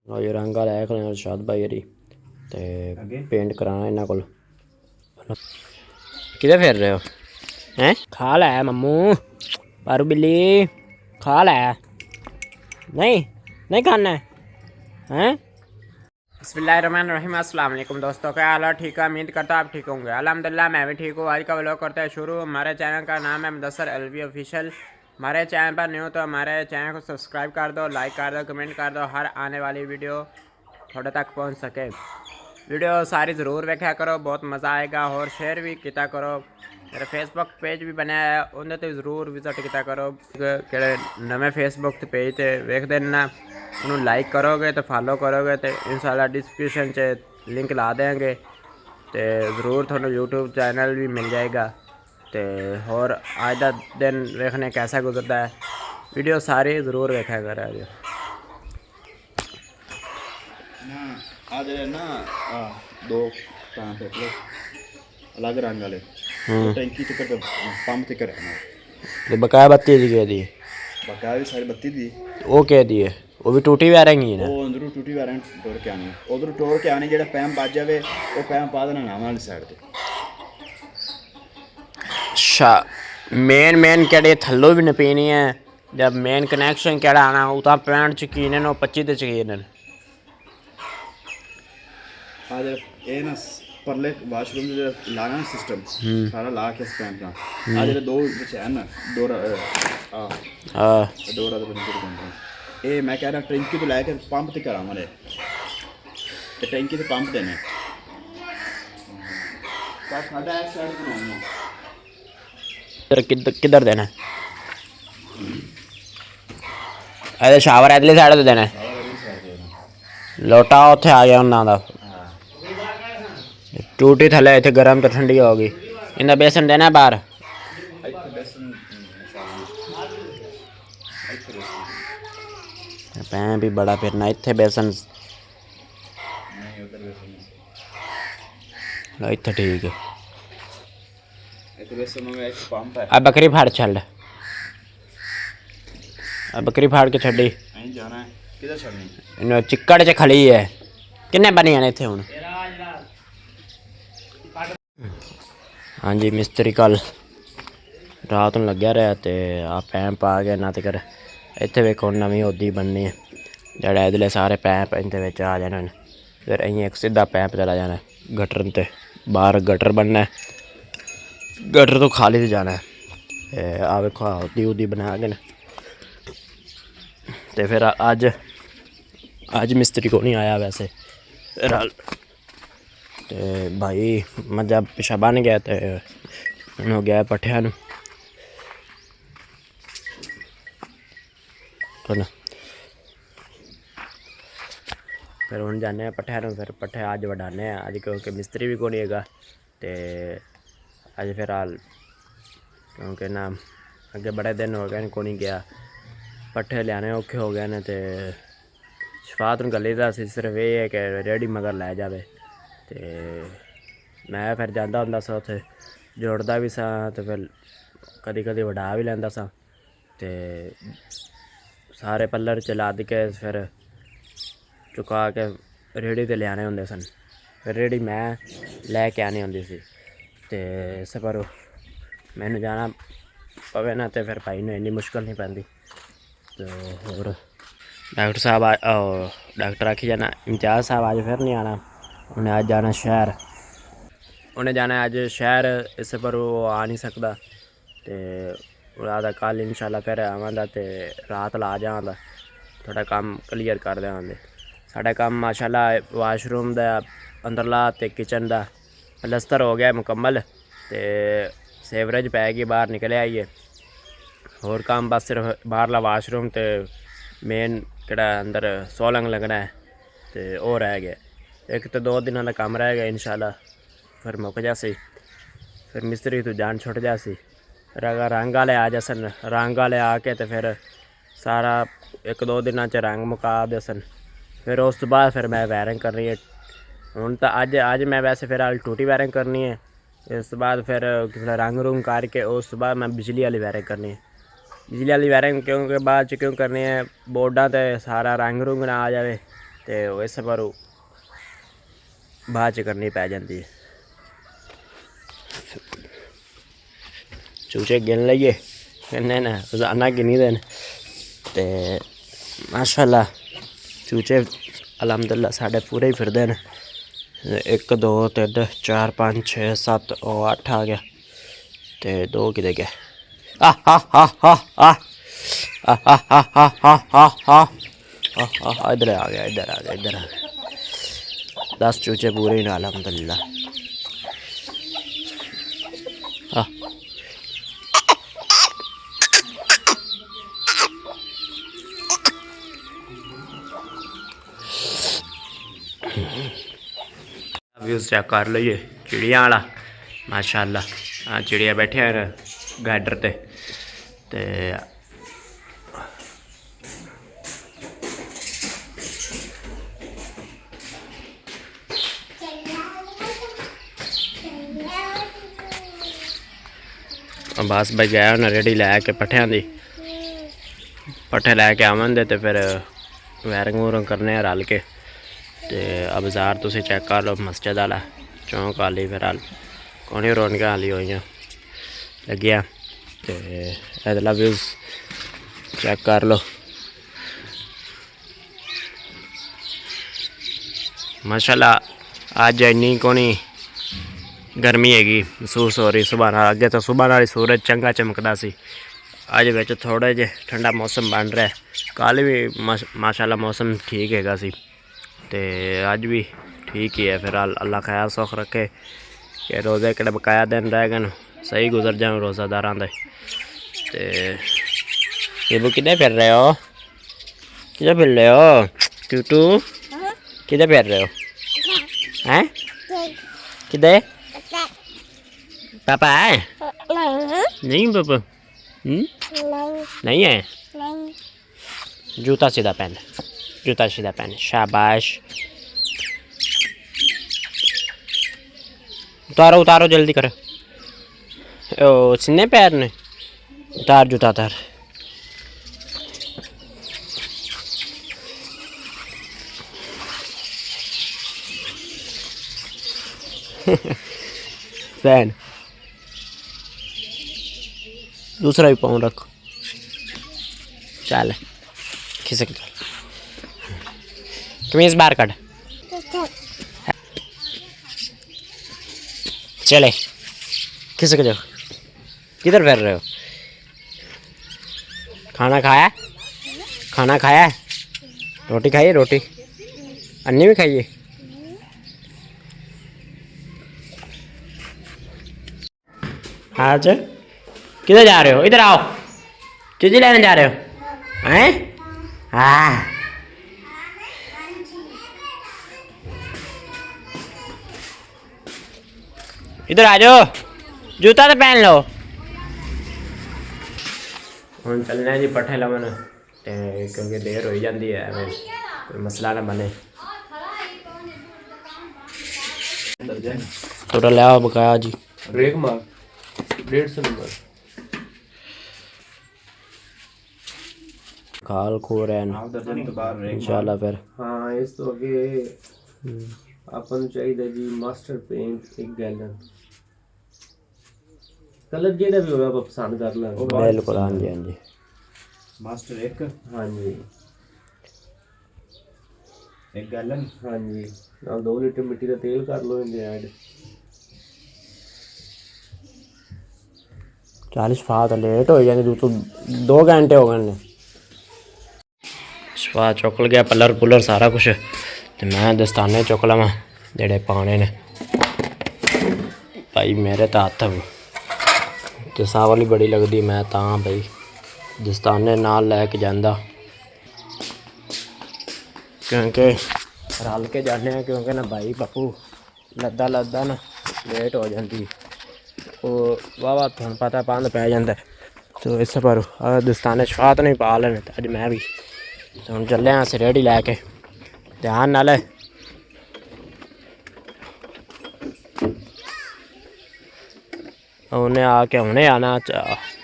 और ये रंग वाला है शाद भाई हरी ते पेंट कराना इन्हों को किधर फिर रहे हो हैं खा लै मम्मू पारू बिल्ली खा लै नहीं नहीं खाना है हैं बिस्मिल्लाहिर्रहमानिर्रहीम अस्सलाम वालेकुम दोस्तों, क्या हाल है? ठीक है, उम्मीद करता आप ठीक होंगे। अल्हम्दुलिल्लाह मैं भी ठीक हूँ। आज का व्लॉग करते हैं शुरू। हमारे चैनल का नाम है मुदस्सर अलवी ऑफिशियल। हमारे चैनल पर न्यू तो हमारे चैनल को सब्सक्राइब कर दो, लाइक कर दो, कमेंट कर दो, हर आने वाली वीडियो थोड़े तक पहुँच सके। वीडियो सारी ज़रूर देखा करो, बहुत मज़ा आएगा। और शेयर भी किया करो। मेरा फेसबुक पेज भी बनाया है, उन्हें तो ज़रूर विजिट किया करो। कि नवे फेसबुक पेज से वेख देना, उन्होंने लाइक करोगे तो फॉलो करोगे तो इंशाल्लाह डिस्क्रिप्शन से लिंक ला देंगे तो ज़रूर थोड़ा यूट्यूब चैनल भी मिल जाएगा। तो और आज का दिन देखने कैसा गुजरता है, वीडियो सारी ज़रूर देखा करा जो आज ना दो अलग रंग वाले टैंकी तक पंप तक रहना बकाया बत्ती दी दी बकाया भी सारी बत्ती दी वो कह दी है वो भी टूटी वायरिंग ही ना वो अंदरों टूटी वायरिंग तोड़ के आनी उधर तोड़ के आनी जो पैम बच जाए वो पैम पा देना नाम वाली साइड से। अच्छा मेन केड़े थल्लों भी न पीनी है जब मेन कनैक्शन केड़ा आना वो तो 65 चकीन 25 चकीन हाँ जब ये ना परले वाशरूम जो लाना सिस्टम सारा ला के पैम का आज दो है ना डोरा डोरा तो ये मैं कह रहा टैंकी तो लैके पंप तक करा हमारे टैंकी तो पंप देने किधर देना है अरे शावर इधरली साइड तो देना है लोटा उत्थे आ गया उन्होंने दा टूटी थले इतने गर्म तो ठंडी होगी इनका बेसन देना बाहर पैं भी बड़ा फिरना इतने बेसन इतने ठीक है अब बकरी फाड़ चल अब बकरी फाड़ के छड़ी चिक्कड़ च खली है किन्ने बनिया ने इतने हुण हाँ जी मिस्त्री कल रात में लग्या रहा तो आ पैंप आ गया ना तक इतने वेखो नवी ओदी बननी है जड़ा इधले सारे पैंप इनके आ जाने फिर अं एक सीधा पैंप चला जाना गटर ते बाहर गटर बनना है गटर तो खाली से जाना है आ वेखो ओदी ओदी बना के तो फिर अज मिस्त्री को नहीं आया वैसे फिर तो भाई मजा पिछा बन गया तो हो गया पट्ठिया फिर हम जाने पट्ठिया फिर पट्ठे अज वडाने अज क्योंकि मिस्त्री भी को नहीं है तो अज फिर क्योंकि ना अगे बड़े दिन हो गए को नहीं गया पट्ठे लियाने औखे हो गए ने तो शफात गली का सिर्फ ये है कि रेडी मगर लै जाए तो मैं फिर जाता होंदा सा उत्थे जोड़दा भी सा तो फिर कदी कदी वड़ा भी लैंदा सा ते सारे पल्लर च लद के फिर चुका के रेहड़ी ते लियाने होंदे सन फिर रेहड़ी मैं लैके आनी होंदी सी ते इस पर मैनू जाना पवे ना तो फिर भाई इन्नी मुश्किल नहीं पैंदी तो होर डॉक्टर साहब डॉक्टर आखी जाना इम्तियाज़ साहब अज फिर नहीं आना उन्हें अज जाना शहर उन्हें जाना अज शहर इस पर वो आ नहीं सकता तो रात कल इंशाल्लाह फिर आवांगा तो रात ला जावांगा थोड़ा काम क्लीयर कर देवांगे साढ़ा काम माशाल्लाह वाशरूम दा अंदरला ते किचन दा प्लस्तर हो गया मुकम्मल तो सेवरेज पै गई बाहर निकले आइए और काम बस सिर्फ बाहरला वाशरूम तो मेन केड़ा अंदर सोलंग लगना है तो वो रह गया एक तो 2 दिनों का काम रह गया इंशाल्लाह फिर मुक जासी फिर मिस्त्री तो जान छुट जासी फिर अगर रंग वाले आ जासन रंग वाले आके तो फिर सारा 1-2 दिनों च रंग मुका देसन फिर उस तो बाद फिर मैं वायरिंग करनी है हूँ तो अज मैं वैसे फिर टूटी वायरिंग करनी है इस तो बाद फिर रंग रूंग करके उस तो बाद मैं बिजली वाली वायरिंग करनी है बिजली वाली वायरिंग क्योंकि बाद क्यों करनी है बोर्डा तो सारा रंग रूंग ना आ जाए तो इस पर बाद च करनी पै जाती है। चूचे गिन लइए इन्ने ने रोजाना गिनी दे ते माशाअल्लाह चूचे अलहमदुलिल्लाह साढ़े पूरे ही फिरदे न। 1 2 3 4 5 6 7 और 8 आ गया ते 2 किते गए। आ हा हा हा हा आ हा हा हा हा हा हा इधर आ गया इधर आ गया इधर आ गया। 10 चूचे पूरे ही ना अलहमदुलिल्लाह। व्यूज़ चेक कर लो ये चिड़िया वाला माशाअल्लाह। हाँ चिड़िया बैठे हैं गाडर ते बस भाई गया उन्हें रेडी लैके पट्ठियां दी पट्ठे लैके आवन दे फिर वैरिंग वूरिंग करने रल के ते बाजार तुम चेक कर लो मस्जिद वाला चौंक आली फिर कोनी रौनक आली हुई लग्गियां ते इधरला व्यूज़ चेक कर लो माशाअल्लाह। अज इन्नी कोनी गर्मी हैगी महसूस हो रही सुबह नाल। अगे तो सुबह नाल सूरज चंगा चमकदा सी अज विच थोड़ा जे ठंडा मौसम बन रहा है। कल भी माशाअल्लाह मौसम ठीक हैगा सी ते अज भी ठीक ही है। फिर अल्लाह खैर सुख रखे कि रोज़े किहड़े बकाया दिन रह गए सही गुजर जाए रोज़ादारां दे। ते ये किधर फिर रहे हो किधर फिर रहे हो टूटू किधर फिर रहे हो हैं किधर पापा है नहीं पापा नहीं है। जूता सीधा पहन शाबाश। उतारो उतारो जल्दी करो ओ सीने पैर ने उतार जूता उतार। पहन दूसरा भी पाँव रखो चल खिसक कमीज बाहर काट चले खिसक जाओ। किधर फिर रहे हो खाना खाया रोटी खाइए रोटी अन्नी भी खाइए। हाँ च किधर जा रहे हो इधर आओ चीज़ी लेने जा रहे हो हैं। हाँ इधर आ जाओ जूता तो पहन लो। हम चलने जी पट्ठे लवन क्योंकि देर हो जाती है कोई मसला ना बने। थोड़ा ले आओ बकाया जी ब्रेक मार 150 नंबर खाल खो रहे हैं इंशाल्लाह फिर। हाँ इस तो अगे अपन चाहिए जी मास्टर पेंट 1 गैलन कलर जेड़ा भी होगा आप पसंद कर लें बिल्कुल। हाँ जी हाँ जी मास्टर 1 हाँ जी 1 गैलन हाँ जी ना 2 लीटर मिट्टी का तेल कर लो इनके ऐड 40 फात लेट हो जाने तो 2 घंटे हो गए ने सफा चुक गया पलर पुलर सारा कुछ तो मैं दस्ताने चुक लवां जेड़े पाने ने भाई मेरे तो हत्थ तो साह वाली बड़ी लगती मैं तां भाई दस्ताने नाल लैके जांदा क्योंकि रल के जाने क्योंकि ना भाई बापू लद्दा ना लेट हो जाती वो वाह थोड़ा पता पांद पै जाता तो इस पर दस्ताने शफात नहीं पा लेने तो अज मैं भी तो हम चले अस रेडी लैके ध्यान नाल उन्हें आके उन्हें आना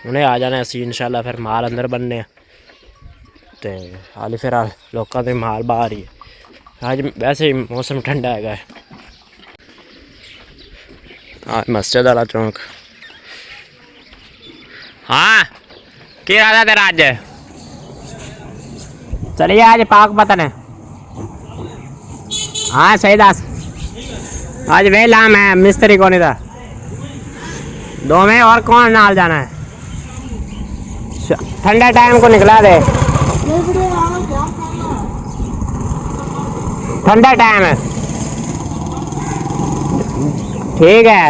उन्हें आ जाना असी इंशाल्लाह फिर माल अंदर बनने तो हाल फिर लोगों के माल बाहर ही आज वैसे ही मौसम ठंडा है। आज मस्जिद वाला चौक। हाँ की राजा तेरा आज चलिए आज पाक पतन है। हाँ सही दस आज वेला मैं मिस्त्री को नहीं था दो में और कौन नाल जाना है। ठंडा टाइम को निकला दे ठंडा टाइम है ठीक है।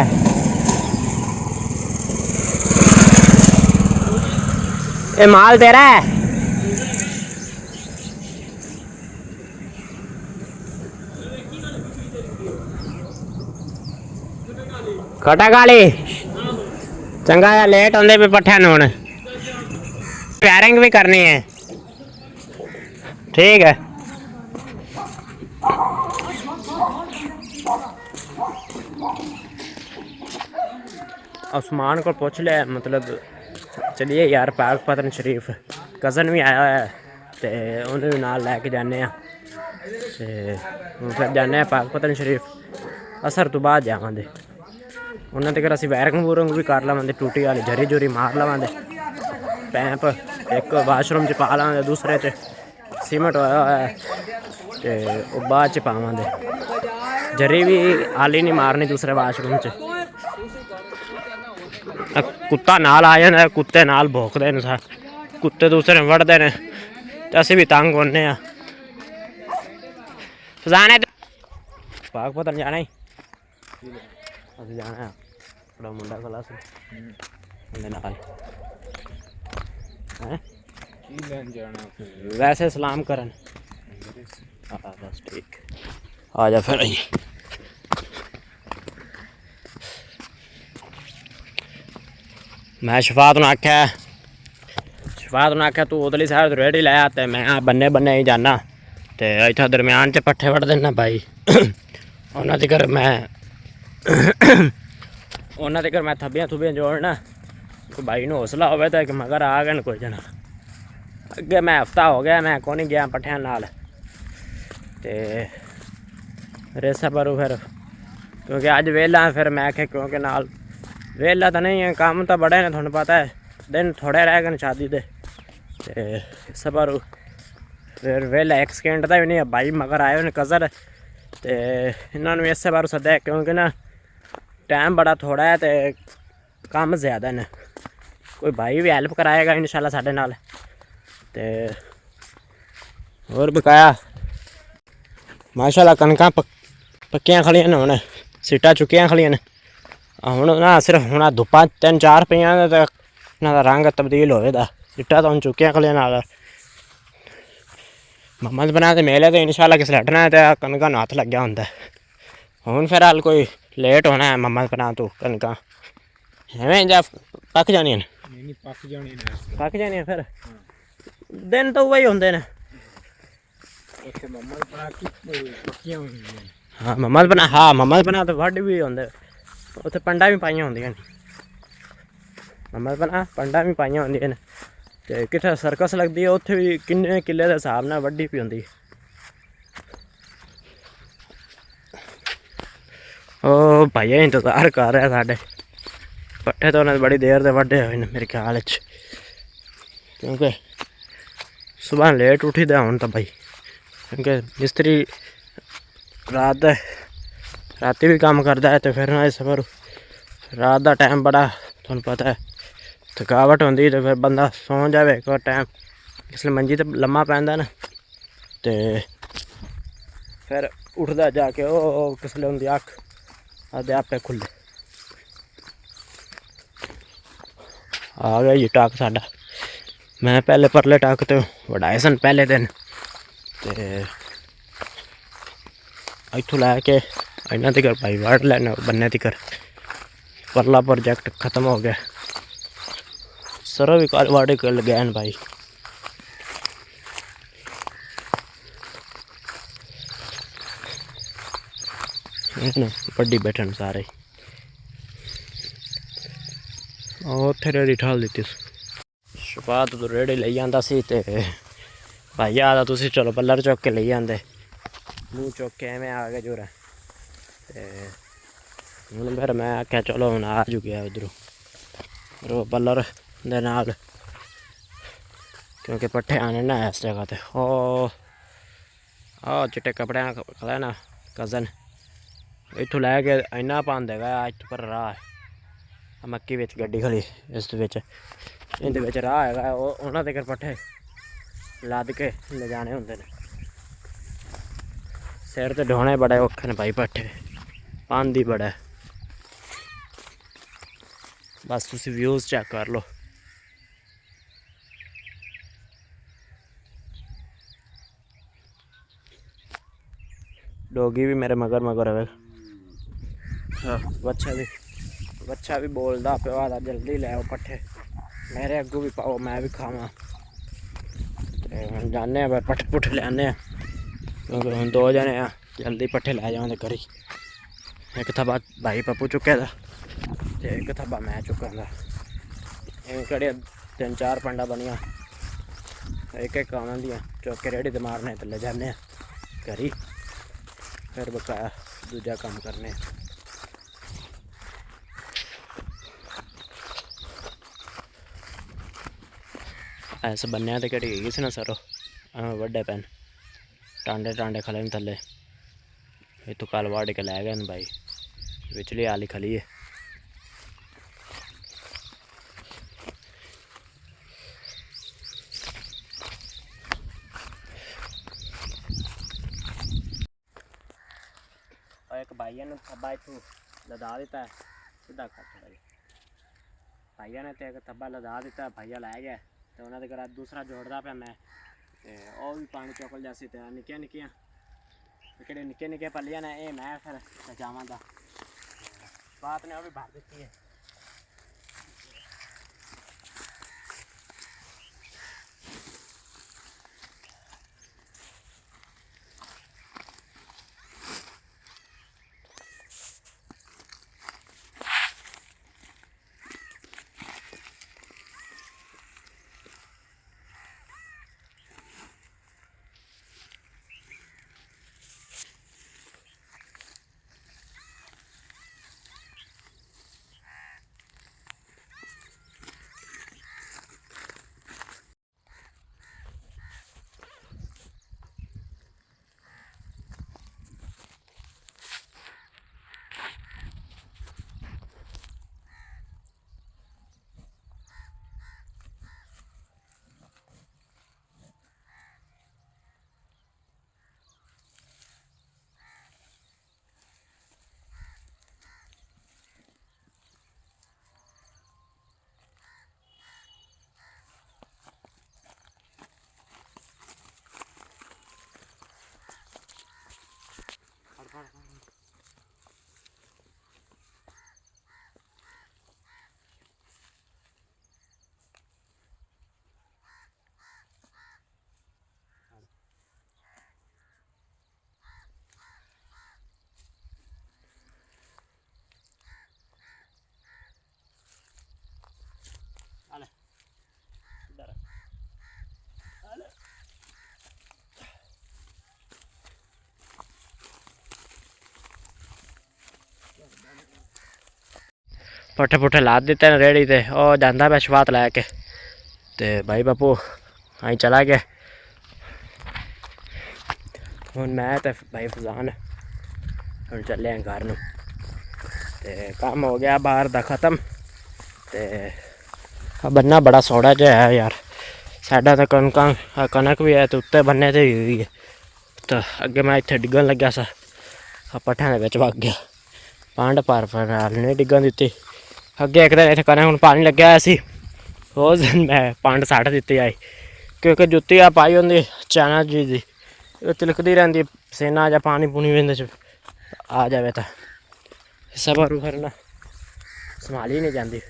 ये माल तेरा है खटा काली चंगा या लेट होंदे पे पट्ठे न होने पैरिंग भी करनी है ठीक है। उस्मान को पूछ लिया मतलब चलिए यार पाक पतन शरीफ कज़न भी आया है तो उन्हें भी नाल लैके जाने फिर जाने पाक पतन शरीफ असर तो बाद जावे उन्होंने तक असी वैरिंग वूरिंग भी कर लवेंगे टूटी वाली जरी जुरी मार लवेंगे पैंप एक वाशरूम च पा लवेंगे दूसरे च सीमेंट होया है तो बाद च पावेंगे जरी भी आली नहीं मारनी दूसरे वाशरूम च। कुत्ता नाल आ जाता कुत्ते नाल भौंकते हैं कुत्ते दूसरे वढ़ते हैं तो असी भी तंग होने फसाने पाक पतन जाना ही अभी जाना है बड़ा मुंडा क्लास वैसे सलाम करन हाँ बस ठीक आ जा फिर आई मैं शफात ने आख्या तू उधरली साइड रेडी लै ते मैं बन्ने बन्ने ही जाना तो इतना दरम्यान च पट्ठे वढ़ देना भाई उन्होंने तक मैं थब्बियां थुब्बियां जोड़ना कोई भाई ने हौसला हो तो मगर आ गए कोई जना अगे मैं हफ्ता हो गया मैं को नहीं गया पट्ठियां नाल ते रेसा पर फिर क्योंकि अज वेला फिर मैं आख्या क्योंकि नाल वेला तो नहीं है काम तो बड़े ने थोड़ा पता है दिन थोड़े रह गए शादी दे इस पर फिर वेला एक सेकेंड का भी नहीं भाई मगर आए उन्हें कज़र तो इन्होंने इस बार सद्या क्योंकि ना टाइम बड़ा थोड़ा है तो काम ज़्यादा ने कोई भाई भी हेल्प कराएगा इंशाल्लाह साढ़े नाल ते और बकाया माशाल्लाह कनकां पक्कियां खड़ियां ने हुण सीटां चुक्कियां खड़ियां ने हुण ना सिर्फ हुण धुप्पां 3-4 पईयां ते इन्हां दा रंग तब्दील होए दा सीटां तां हुण चुक्कियां खड़ियां नाल मम्मद बना ते मेले ते इंशाल्लाह किस लट्टना है ते कनकां नूं हत्थ लग्या हुंदा हुण फिर हाल कोई लेट होना है मम्मद बना तू कनकां एवें जा पक जानियां ने पक जानियां फिर दिन तो वही होंदे ने हाँ मम्मद बना तो वड्ड भी होंदे उत्थे पंडा भी पाइयां होंदियां ने मम्मद बना पंडा भी पाइयां होंदियां ने ते कित्थे सर्कस लगदी है उत्थे भी किन्ने किले दे हिसाब नाल वड्डी पई होंदी ओ भाइया इंतजार कर रहा साढ़े पट्ठे तो उन्हें बड़ी देर से वड्डे हुए ने मेरे ख्याल च क्योंकि सुबह लेट उठी दा हूँ तो भाई क्योंकि मिस्त्री राती भी काम करता है तो फिर ना इस पर रात का टाइम बड़ा तुहानू पता है थकावट होंदी तो फिर बंदा सौ जाए एक टाइम इसलिए मंजी तो लम्मा पैंदा ना तो फिर उठदा जाके ओ किसले होंदी अख आदे आपे खुले आ गया जी टाक साडा मैं पहले परले टाक तो वढ़ाए सन पहले दिन ते इत्थों लैके इन्ना तक भाई वड़ लैना बन्ने तक परला प्रोजेक्ट खत्म हो गया सरो भी कल वाड़े कर गए न भाई बड्डी बैठन सारे उत्थे रेड़ी ठाल दी शफात तो रेड़ी ले जाता सी ते भाई आदा तुसी चलो पल्लर चुक के ले जाते मूँह चुक के एवं आ गए जोर हूँ फिर मैं आख्या चलो हूँ आ चुके उधरों रो बलर दे नाल क्योंकि पट्ठे आने ना इस जगह ते ओ चिट्टे कपड़े खड़ा ना कज़न इतों लैके इन्ना पांदे गया इत्थों पर राह मक्की बिच गड्डी खड़ी इस इंदे राह है उन्होंने तक पट्ठे लद के ले जाने होंगे ने सिर ते ढोने बड़े औखे ने भाई पट्ठे पांदी बड़ा बस तुसी व्यूज़ चेक कर लो डोगी भी मेरे मगर मगर है बच्चा भी बोलता पे जल्दी ले आओ पट्ठे मेरे अगू भी पाओ मैं भी खावा जाने पर पट्ठे पुट्ठे लेने क्योंकि हम 2 जने हैं जल्दी पट्ठे लै जाओ करी एक थब्बा भाई पप्पू चुके दा ते एक थब्बा मैं चुका दा कड़े 3-4 पंडा बनिया एक आवन दियां चुक के रेड़ी ते मारने ते ले जाने करी फिर बकाया दूजा काम करने ऐसे बन्ने ते कड़ी गई ना सरो वड्डे पैन टांडे खले न थले इतों कल वाड़ के लै गए भाई विचली आली खली है और एक भाइया ने थब्बा इतों लदा दिता है सीधा कट भाई भाइया ने तो एक थब्बा लदा दिता है भाइया लै गया तो उन्होंने घर दूसरा जोड़ता पाया मैं और भी पानी चौकल जैसी तो निक्कियां निक्कियां निक्के निक्के पलियां ने ये मैं फिर जावां दा बात ने वो भी भर दी है पट्ठे पुट्ठे ला दिते ने रेड़ी ते ओ जांदा पे शवात लैके ते भाई बापू अं चला गया हूँ मैं तो भाई फजान हम चले हैं घर नूं ते काम हो गया बाहर दा ख़त्म ते बन्ना बड़ा सौड़ा जिहा है यार साडा तो कनक भी है तो उत्ते बन्ने ते हुई है तो अगे मैं इत्थे डिग्गन लग्या सा पट्ठियां दे विच वग गया पांड पर नहीं डिग्गन दित्ती अगे एक दिन इत्थे कनक हुण पानी लग्या होया सी उस दिन मैं पांड सट दित्ती आई क्योंकि जुत्ती आ पाई होंदी चाइना जी दी तिलकदी रहिंदी पसीना जां पानी पूनी भी इहदे च आ जाए तो सबर फिर ना संभाली नहीं जाती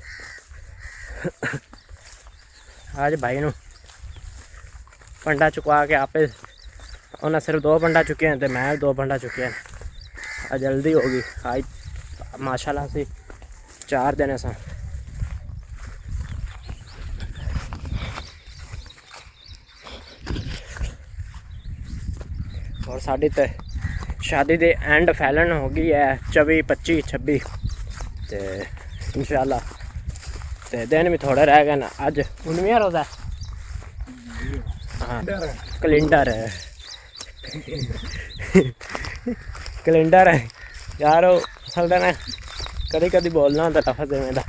अज भाई नूं पंडा चुकवा के आपे उन्हें सिर्फ 2 पंडा चुके हैं तो मैं 2 पंडा चुके हैं जल्दी होगी आज माशाल्लाह से 4 दिन सा और साड़ी तो शादी दे एंड फैलन हो गई है 24 25 26 ते इंशाल्लाह ते दिन भी थोड़े रह गए ना। अज 19वां रोज़ा है। हाँ कैलेंडर है कैलेंडर है यार असल ना कदी कदी बोलना होंदा लफज में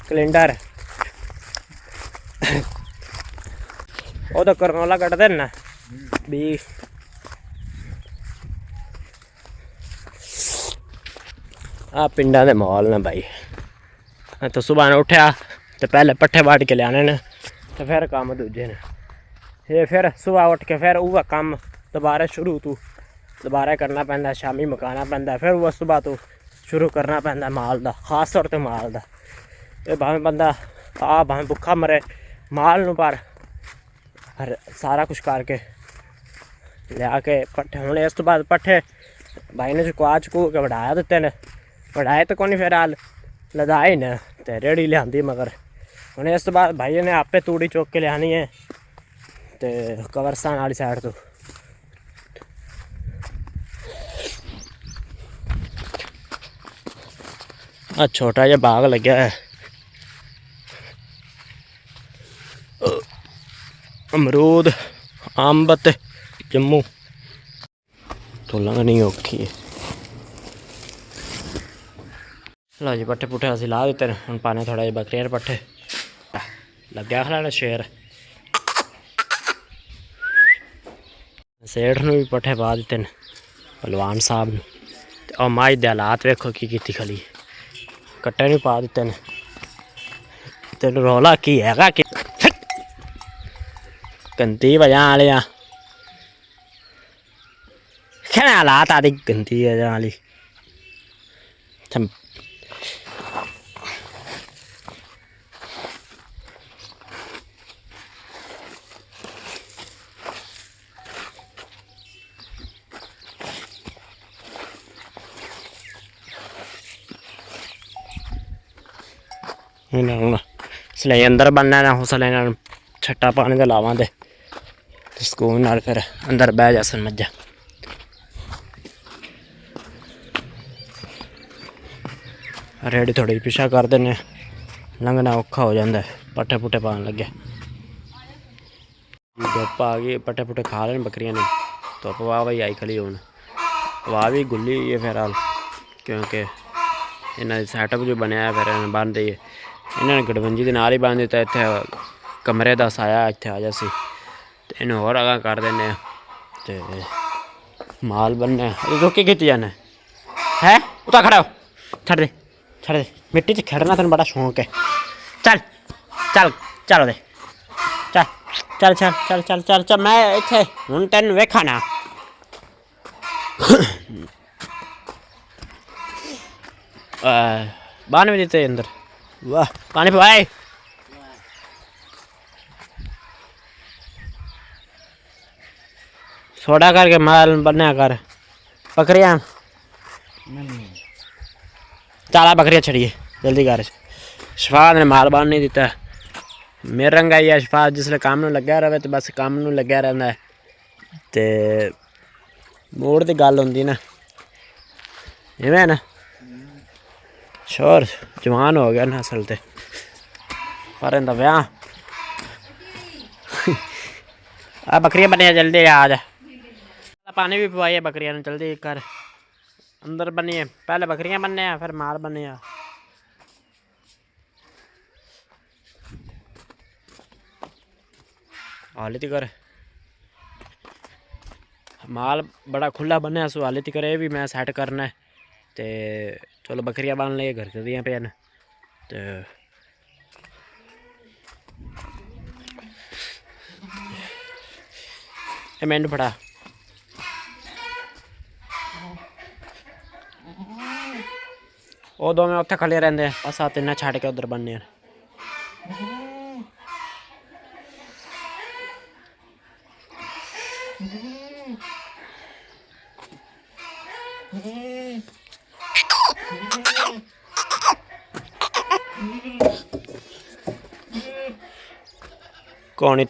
कैलेंडर वो तो करनोला कटदे ना भी आ पिंडा दे माहौल ने भाई। तो सुबह ने उठा तो पहले पट्ठे बाट के लियाने ने तो फिर काम दूजे ने ये फिर सुबह उठ के फिर वह काम दोबारा शुरू तू दोबारा करना पैंदा शामी मकाना पैंदा फिर वह सुबह तू शुरू करना पैंदा माल दा खास तौर पर माल दा। ये भावें बंदा भावें भुखा मरे माल नूं पर सारा कुछ करके लिया के पट्ठे हूँ इस तो बाद पट्ठे भाई ने चुकवा चुकू के बढ़ाया दिते ने बढ़ाए तो कौन फिर हाल लदाए न तो रेड़ी लियांदी मगर हूँ इस तो बाद भाई ने आपे तूड़ी चुक के लियानी है तो कबरस्तान वाली साइड तो छोटा जिहा बाग लग्या है अमरूद अंब ते जम्मू तो लंघनी औखी है। लो जी पट्ठे पुट्ठे असीं ला दिते ने हुण पाने थोड़ा जिहा बकरियां दे पट्ठे लग्या खलाने शेर सेठ नूं भी पट्ठे पा दिते ने पहलवान साहब नूं ते ओह माई दे हालात वेखो की कीती खली कट्टे नूं पा दिते ने तेनूं रौला की हैगा कि गंदी वजह वाले क्या हालात आदि गंदी वजह वाली इसलिए अंदर बनना ना उसले छट्टा पानी का लावा दे सुकून नाल फिर अंदर बह जासन मज्जा। रेडी थोड़ी पिछा कर देने लंघना औखा हो जाता है पट्ठे पुट्ठे पान लगे धुप्प आ गई पट्ठे पुट्ठे खा लेने बकरियां ने धुप्प वाह भाई आई खली हूँ वाह भी गुल्ली हुई है फिर हाल क्योंकि इन्हों सैटअप जो बनया फिर इन्हें बन दी है इन्होंने गड़वंजी के नाल ही बन दिता इतने कमरे का साया इतने आ जासी तो इन्हें होर अगा कर देने तो माल बनने रोकी की जाने है उता खड़ा हो छड़ दे मिट्टी च खेड़ना तेन बड़ा शौक है चल चल चल दे चल चल चल चल चल चल चल मैं इतने हूँ तेन वेखा ना बान भी देते अंदर वाह पानी पवाए सोडा करके माल बनया कर बकरियां चाला बकरियां छड़िए जल्दी कर शफाद ने माल बन नहीं दिता मेरे रंग आई है शफाद जिसले काम में लग्या रहे तो बस काम में लग्या रहता है तो मोड़ की गल होंगी ना इवें ना शोर जवान हो गया ना असल ते पर इंदा ब्याह आ बकरियां बनिया जल्दी आ जा पानी भी पवाइए बकरियां ने जल्दी कर अंदर बनिए पहले बकरियां बनने फिर माल बने हाली कर माल बड़ा खुला बनया सो हाली तक भी मैं सैट करना है तो चलो बकरियां बन ले घर दियाँ पे तो मैनू फड़ा वो दोवें उत्थे खड़े रहंदे बस आ तिन्ने छड़ के उधर बनने कौन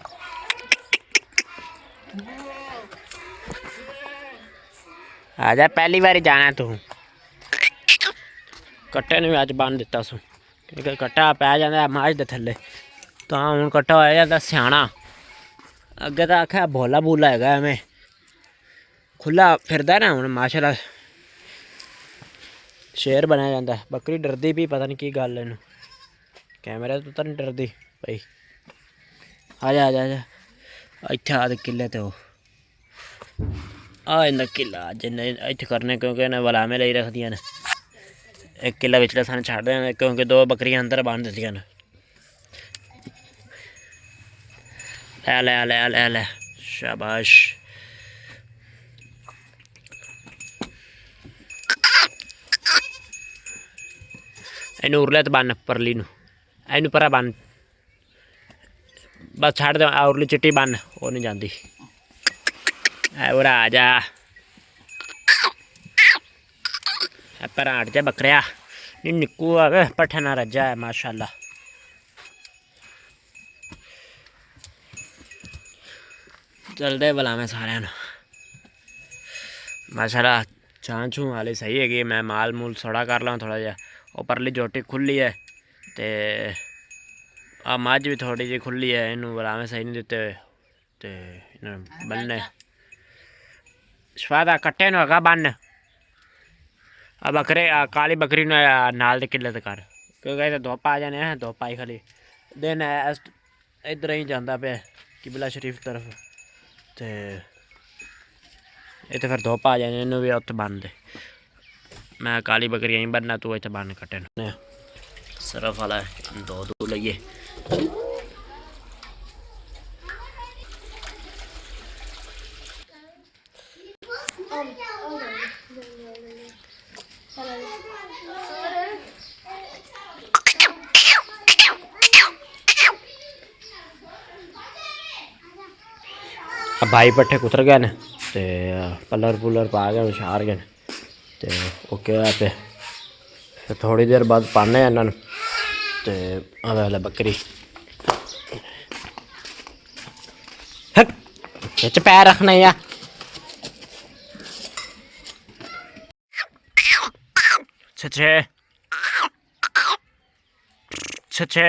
आजा पहली बार जाना तू कट्टे ने भी अज बन दिता सू क्योंकि कट्टा पै जाता मझ दे थले तो हूँ कट्टा होया जाता स्याणा अगे तो आख्या भोला भूला है एवें खुला फिरदा ना हूँ माशाल्लाह शेर बनया जाता है। बकरी डरदी भी पता नहीं की गल इनू कैमरे तो नहीं डरदी भाई। आजा आजा आजा इत्थे आ किले तो आ इंदा किला जिन्हें इत्थे करने क्योंकि इन्हें वलामे लाई रख दियां ने एक किला पिछले साने छड़ दें क्योंकि 2 बकरियां अंदर बन दित्तियां ने। ले ले ले ले ले शाबाश इनू उरले तो बन परली नू इनू परा बन बस छड़ दे उरली चिट्टी बन वो नहीं जाती उरा आ जा पर हट जा बकरिया नहीं निक्कू आवे पट्ठा ना रजा है माशाल्लाह। चलते भला मैं सारे माशाल्लाह छां छूं वाली सही है। मैं माल मूल सड़ा कर ला थोड़ा जहा और परली जोटी खुली है तो आ मझ भी थोड़ी जी खुली है इनू भलावे सही नहीं दिते तो बनने शफादा कट्टे न अगा बन आ बकरे काली बकरी नाल दे किले कर क्योंकि धुप आ जाने हैं धुप आई खाली दिन इधर ही जाता पे किबला शरीफ तरफ तो इतने फिर धुप आ जाने इनू भी उत्थे बन दे। मैं काली बकरी यहीं बनना तू इतने बन कट्टे न सरफ वाला दो लइए भाई पट्ठे कुतर गए न ते पलर पुलर पा गए उछार गए ते ओके पे फिर थोड़ी देर बाद पाने इन्होंने ते आवे बकरी बिच पैर रखना या छे छे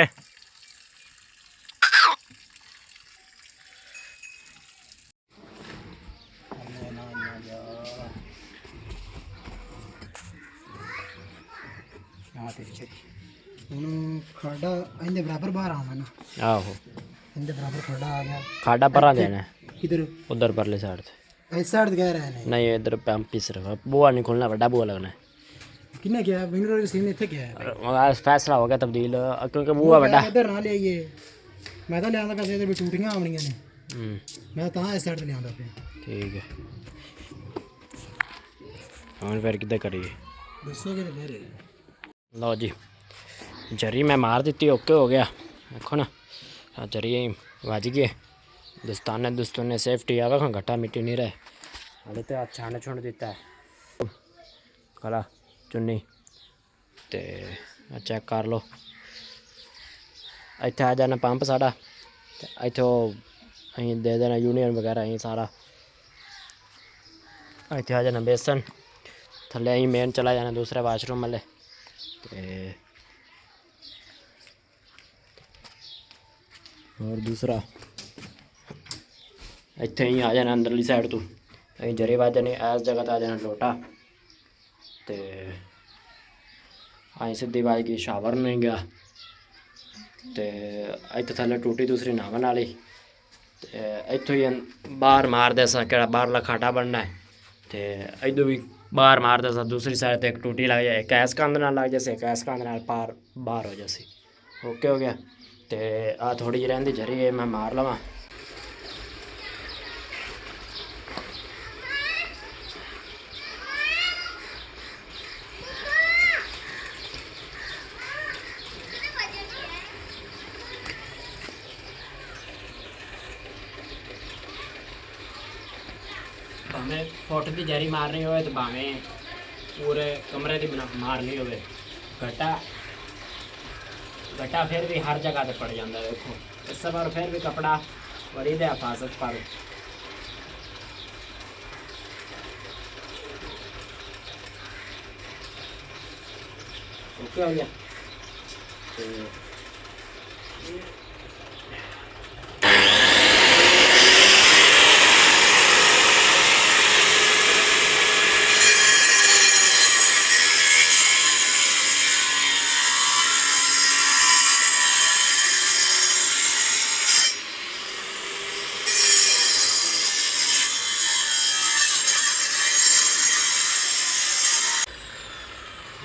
खाड़ा इंदे बराबर बाहर आना ना आहो इंदे बराबर खाड़ा आ गया खाड़ा परा देना इधर उधर परले साइड से इस साइड कह रहे हैं नहीं इधर पंप ही सिर्फ बुआ नहीं खुलना बड़ा बुआ लगना है किन्ने क्या विंडो की सीन इथे क्या है आज फैसला हो गया तब्दील क्योंकि बुआ बड़ा इधर ना ले आइए मैं तो लिया पैसे इधर भी टूटियां आवनियां ने मैं तो इस साइड ले आंदा पे ठीक है और फिर किधर करिए दसोगे तो मेरे लो जी जरी मैं मार दी ओके हो गया देखो ना जरी वज गए दोस्तान सेफ्टी आवे घटा मिट्टी नहीं रहे अरे तो छाण छुण दिता है कला चुन्नी तो चेक कर लो इत्थे आ जाना पंप साड़ा इत्थों अं दे देना यूनियन वगैरह अं सारा इत्थे आ जाना बेसन थले अं मेन चला जाना दूसरे वाशरूम वाले और दूसरा इत्थे ही आ जाना अंदरली साइड तो अं जरी वाज जाने इस जगह तो आ जाना लोटा तो अं सीधी वाज गई शावर नहीं गया तो इत्थे थले टूटी दूसरी नावन वाली इत्थों ही बाहर मार दे सा कि बाहरला खाटा बनना है तो इधर भी बाहर मार दे सा दूसरी साइड तो एक टूटी लग जाए एक ऐस कंध नाल लग जैसे एक ऐस कंध नाल पार बाहर हो जैसी ओके हो गया तो आ थोड़ी जी रही जरी मैं मार लवा भावें फुट की जरी मारनी हो तो भावें पूरे कमरे की मारनी हो घटा घटा फिर भी हर जगह पर पड़ जाता है देखो इस बार फिर भी कपड़ा बड़ी दे हिफाजत पर ओके हो गया।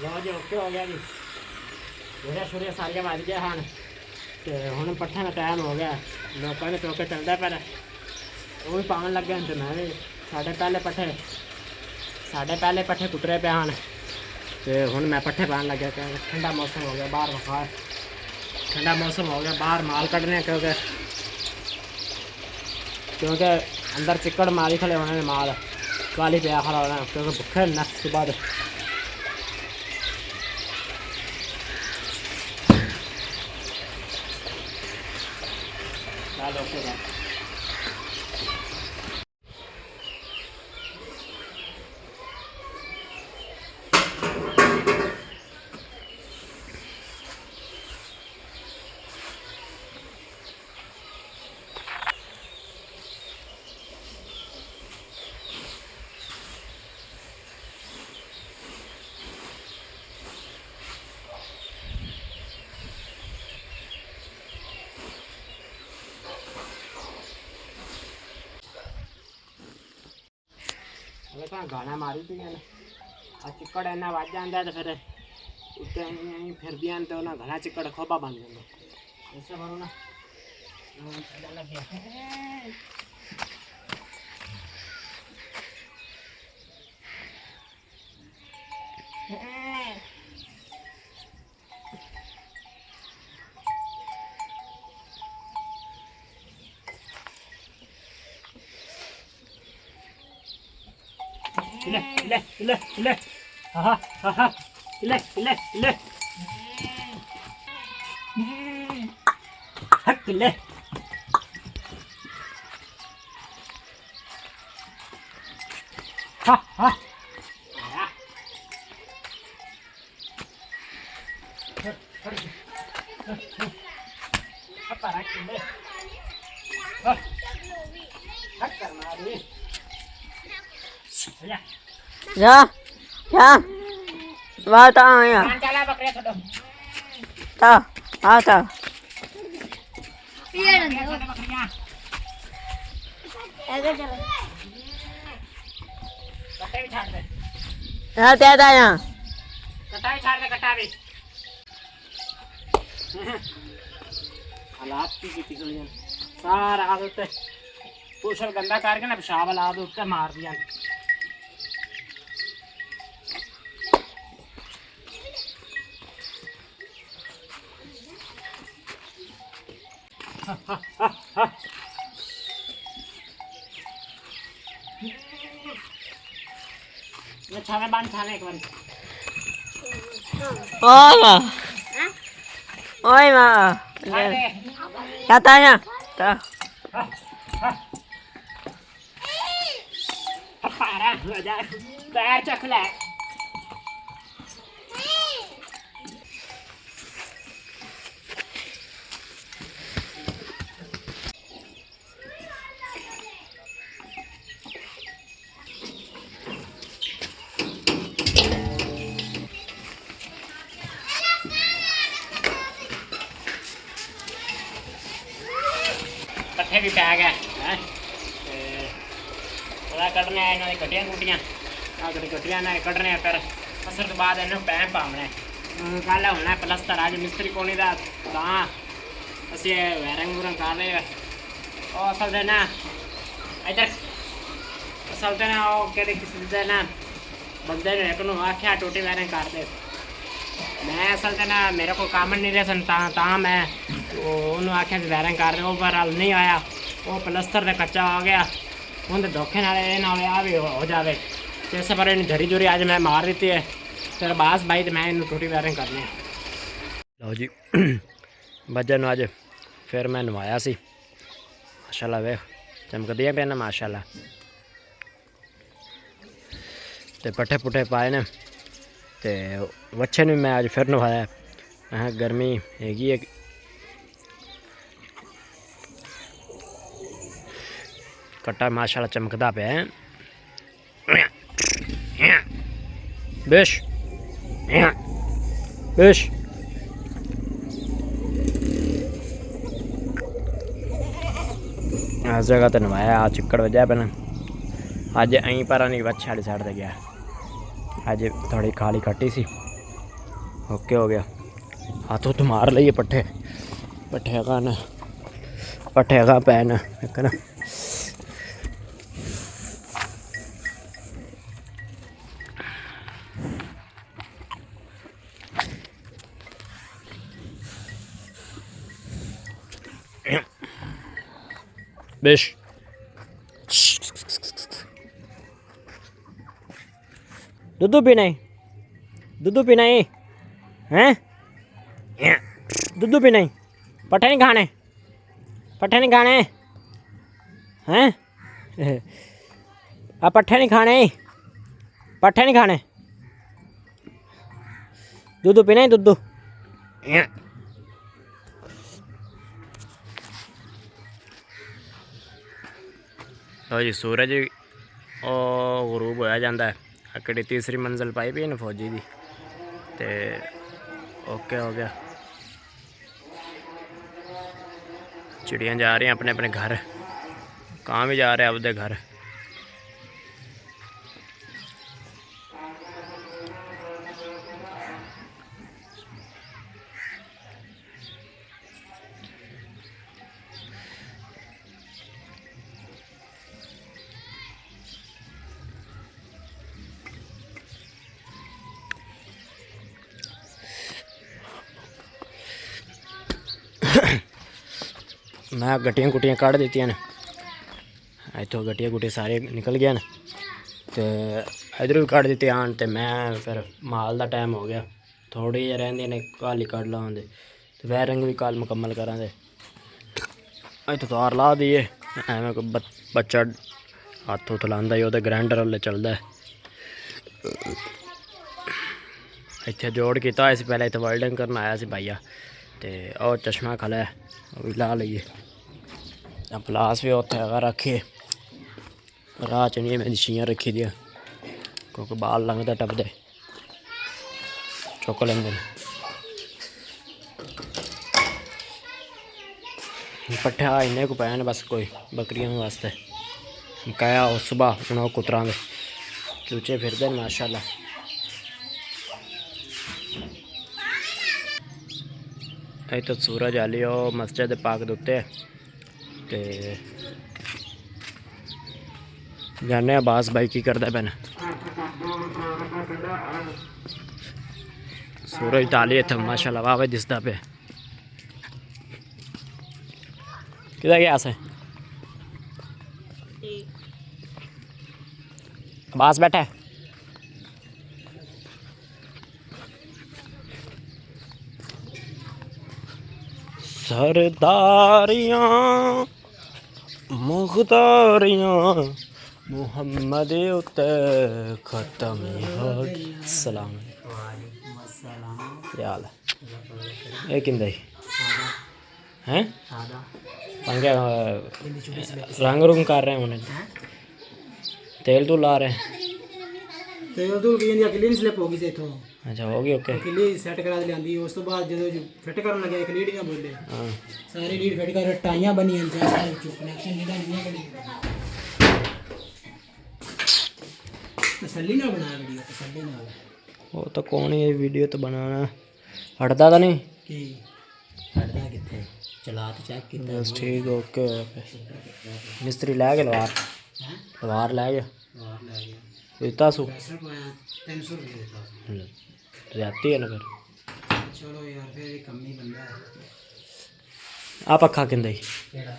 ਲਓ ਜੀ ਓਕੇ ਹੋ ਗਿਆ ਜੀ। ਉਹਦੇ ਛੁਰੇ ਸਾਰੀਆਂ ਵੱਜ ਗਏ ਹਨ ਤੇ ਹੁਣ ਪੱਠਿਆਂ ਦਾ ਟਾਈਮ ਹੋ ਗਿਆ। ਲੋਕਾਂ ਨੇ ਚੌਕੇ ਚੱਲਦਾ ਪਰ ਉਹ ਵੀ ਪਾਉਣ ਲੱਗੇ ਹਨ ਤੇ ਮੈਂ ਵੀ ਸਾਡੇ ਪਹਿਲੇ ਪੱਠੇ ਕੁੱਟਰੇ ਪਏ ਹਨ ਤੇ ਹੁਣ ਮੈਂ ਪੱਠੇ ਪਾਉਣ ਲੱਗਿਆ ਕਿਉਂਕਿ ਠੰਡਾ ਮੌਸਮ ਹੋ ਗਿਆ ਬਾਹਰ ਵਖਾਰ ਠੰਡਾ ਮੌਸਮ ਹੋ ਗਿਆ ਬਾਹਰ ਮਾਲ ਕੱਢਣੇ ਕਿਉਂਕਿ ਅੰਦਰ ਚਿੱਕੜ ਮਾਰੀ ਖੜੇ ਹੋਣੇ ਨੇ ਮਾਲ ਕਾਲੀ ਪਿਆ ਖੜਾ ਹੋਣਾ ਕਿਉਂਕਿ ਭੁੱਖੇ ਨਾ ਸੁਬਾਹ ਦੇ ਤਾਂ ਗਾਣਾ ਮਾਰੀ ਪਈਆਂ ਨੇ ਆ ਚਿੱਕੜ ਇੰਨਾ ਵੱਜ ਜਾਂਦਾ ਤੇ ਫਿਰ ਉੱਤੇ ਐਂ ਫਿਰਦੀਆਂ ਤੇ ਉਹਨਾਂ ਘਣਾ ਚਿੱਕੜ ਖੋਬਾ ਬਣ ਜਾਂਦਾ ਇਸੇ ਬਾਰੇ ਨਾ ਲੱਗਿਆ ले हा ले हक ले हा dạ dạ vào tao này à tao tao tao ra té đây à हालात की सारा आदत पोषण गंदा करके ना पेशाब वाला उत्ते मार दिया ये छाने बांध छाने एक बार ôi mà ra tay nha tao पैर चख ले पट्ठे भी पै गए कड्ढने इन्होंने कट्टियां कुट्टियां कट्टियां ने कड्ढने फिर फसल तो बाद इन्होंने पैं पावने कल होना प्लस्तर अज मिस्त्री कोनी दा तां असीं वैरंग वूरंग कर रहे और असल दे ना इधर असल दे ना वो कहते किसी दे ना बंदे ने एक आख्या टोटी वैरंग कर दे मैं असल दे ना मेरे को काम नहीं रहे सन तां मैं ਉਹਨੂੰ ਆਖਿਆ ਸੀ ਵੈਰਿੰਗ ਕਰ ਰਹੇ ਓਵਰਆਲ ਨਹੀਂ ਆਇਆ ਉਹ ਪਲਸਤਰ ਦਾ ਕੱਚਾ ਹੋ ਗਿਆ ਉਹਦੇ ਧੋਖੇ ਨਾਲ ਇਹ ਨਾਲ ਆ ਵੀ ਹੋ ਜਾਵੇ ਤੇ ਇਸ ਬਾਰੇ ਇਹਨੂੰ ਧਰੀ ਜੁਰੀ ਅੱਜ ਮੈਂ ਮਾਰ ਦਿੱਤੀ ਹੈ ਫਿਰ ਬਾਸ ਬਾਈ ਤੇ ਮੈਂ ਇਹਨੂੰ ਟੋਟੀ ਵੈਰਿੰਗ ਕਰਨੀ ਹੈ ਲਓ ਜੀ ਬੱਚਿਆਂ ਨੂੰ ਅੱਜ ਫਿਰ ਮੈਂ ਨਵਾਇਆ ਸੀ ਮਾਸ਼ਾਅੱਲਾ ਵੇਖ ਚਮਕਦੀਆਂ ਪਈਆਂ ਨੇ ਮਾਸ਼ਾਅੱਲਾ ਤੇ ਪੱਠੇ ਪੁੱਠੇ ਪਾਏ ਨੇ ਤੇ ਵੱਛੇ ਨੂੰ ਮੈਂ ਅੱਜ ਫਿਰ ਨਵਾਇਆ। ਮੈਂ ਗਰਮੀ ਹੈਗੀ ਹੈ। ਕੱਟਾ ਮਾਸ਼ਾਅੱਲਾ ਚਮਕਦਾ ਪਿਆ। ਬਿਸ਼ ਬਿਸ਼ इस जगह तो नवाया। आ चिक्कड़ वजह पे ना अज अं पर नहीं वच्छे वाली साइड से गया। अज थोड़ी खाली कट्टी सी ओके हो गया। हाथों तो मार लिए पट्ठे पट्ठे का न पट्ठे का पैन एक ना बिश दूध पीना है दूध पीना है हैं दूध पीना है पट्ठे नहीं खाने पट्ठे नहीं खाने हैं आ पट्ठे नहीं खाने पट्ठे नहीं खाने दूध पीना है दूध लो जी सूरज गरूब होया जाता है। अकड़ी तीसरी मंजिल पाई भी है ना फौजी दी ते ओके हो गया। चिड़ियाँ जा रही हैं अपने अपने घर। कहाँ भी जा रहे हैं अपने घर। मैं गट्टियाँ गुट्टियाँ कढ़ दी ने। इतों गट्टियाँ गुट्टियाँ सारे निकल गए न तो इधर भी कढ़ दी आन। तो मैं फिर माल का टाइम हो गया। थोड़ी जी रहिंदी ने कल ही कढ़ लाने तो वायरिंग भी कल मुकम्मल करा दे। इतों तार ला दिए एवं कोई बच्चा हथ हुथ लांदा ही वो ग्राइंडर वाले चलता है। इतने जोड़ किया इस पहले इतने वर्ल्डिंग करना आया सी भाईया तो और चश्मा खला है वो भी ला लीए। प्लास भी उत्थे रखिए राह च नहीं मैं छियाँ रखी दियाँ क्योंकि बाल लंघते टपदे चुक लेंगे। पट्ठे इन्ने को पैन बस कोई बकरियों वास्ते कहा उस सुबह हूँ वो कुतरां दे चूचे फिरदे माशाअल्लाह। अज तो सूरज आली वो मस्जिद पाक दे उत्ते ते जाने अब्बास भाई की करदा पैन। सूरज ताली इत्थे माशाअल्लाह वाह भाई दिसदा पे। किधर गया से अब्बास बैठा है। सरदारियाँ मुख्तारियाँ मुहम्मद उत्ते खत्म हो। सलाम याद है किंदे हैं पंगे रंग रुंग कर रहे हैं उन्हें तेल तो ला रहे हैं। तेल तो की अगली स्लिप हो गई थे इथों। अच्छा हो गई ओके। अगली सेट करा लियांदी उस तो बाद जो फिट करन लगे एक लीड ना बोले हाँ सारी लीड फिट कर टाइयां बनी हैं जैसे कनेक्शन नहीं बनी तसल्ली ना बनाया वीडियो तसल्ली ना वो तो कौन ही वीडियो तो बनाना हटता तो नहीं कि हटदा किथे चला तो चेक कितना बस ठीक ओके। मिस्त्री लै गया लवार लै गया दिता सू 300 रुपये देता जाती है ना फिर। चलो यार फिर भी कम ही बंदा है। आ पक्खा किंदे केड़ा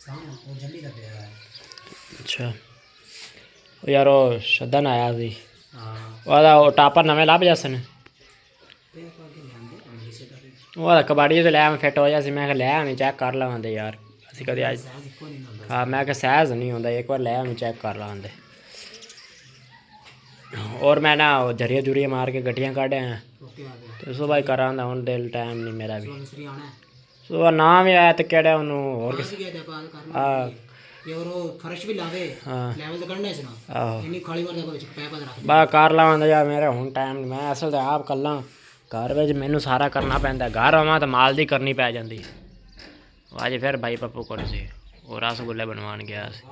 सामने वो जल्दी का पिया है। अच्छा ओ यार वो शदन आया सी हां वो टापर नवे लभ जासन वो कबाड़ी तो लै फिट हो जासी। मैं लै आनी चैक कर लवांदे यार असीं कदे अज हाँ मैं सहज नहीं होंदा एक बार लै आनी चैक कर लवांदे। और मैं ना वो झरिया झुरिया मार के गड्डियाँ काटे हैं ओके आ गया तो सुबह ही करा हूँ दिल टाइम नहीं मेरा भी ਮਿਸਤਰੀ ਆਣਾ ਹੈ सुबह नाम ही आया तो केड़ा ਉਹਨੂੰ ਹੋਰ ਆਸ ਗਿਆ ਤੇ ਬਾਅਦ ਕਰਨਾ ਆ ਇਹ ਉਹ ਫਰਸ਼ ਵੀ ਲਾਵੇ ਹਾਂ ਲੈਵਲ ਤੇ ਕਰਨਾ ਇਸ ਨਾਲ ਆਹੋ ਇੰਨੀ ਖਾਲੀ ਮਾਰ ਦੇ ਵਿੱਚ ਪੈਪ ਰੱਖ ਦੇ ਬਾ ਕਰ ਲਾਵਾਂਦਾ ਯਾਰ ਮੇਰਾ ਹੁਣ ਟਾਈਮ ਨਹੀਂ ਮੈਂ ਅਸਲ ਤੇ ਆਪ ਕੱਲਾ ਘਰ ਵਿੱਚ ਮੈਨੂੰ ਸਾਰਾ ਕਰਨਾ ਪੈਂਦਾ ਘਰ ਆਵਾਂ ਤਾਂ ਮਾਲ ਦੀ ਕਰਨੀ ਪੈ ਜਾਂਦੀ ਅੱਜ ਫਿਰ ਭਾਈ ਪੱਪੂ ਕੋਲ ਸੀ ਉਹ ਰਸਗੁੱਲੇ ਬਣਵਾਉਣ ਗਿਆ ਸੀ